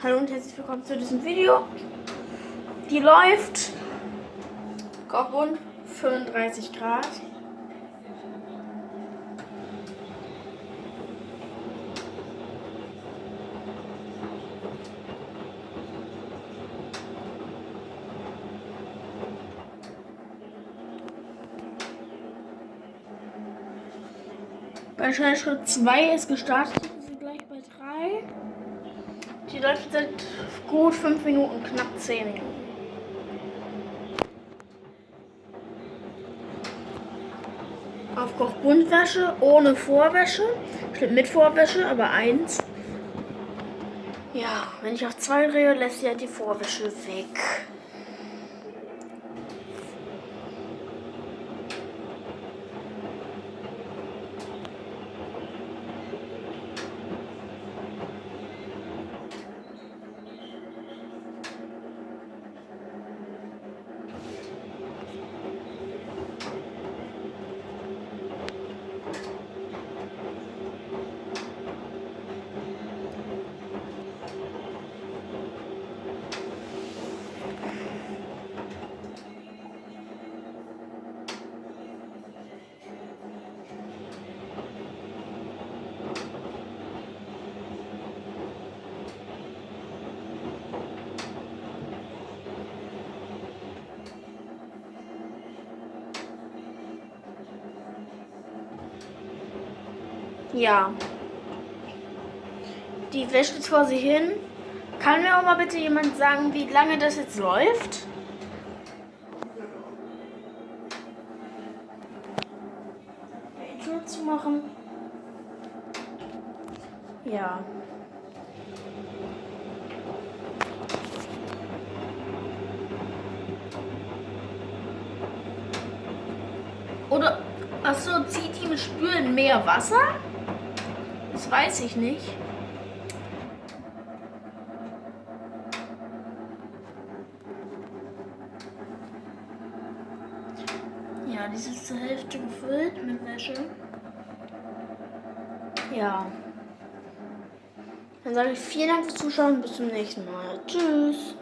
Hallo und herzlich willkommen zu diesem Video. Die läuft Kochbund 35 Grad. Bei Schritt 2 ist gestartet, sind sie gleich bei 3. Die läuft seit gut 5 Minuten, knapp 10 Minuten. Auf Kochbuntwäsche ohne Vorwäsche, stimmt mit Vorwäsche, aber 1. Ja, wenn ich auf 2 drehe, lässt sie halt die Vorwäsche weg. Ja. Die wäscht jetzt vor sich hin. Kann mir auch mal bitte jemand sagen, wie lange das jetzt läuft? Die Tür zu machen. Ja. Oder, achso, zieht die mit Spülen mehr Wasser? Das weiß ich nicht. Ja, die ist zur Hälfte gefüllt mit Wäsche. Ja. Dann sage ich vielen Dank fürs Zuschauen. Bis zum nächsten Mal. Tschüss.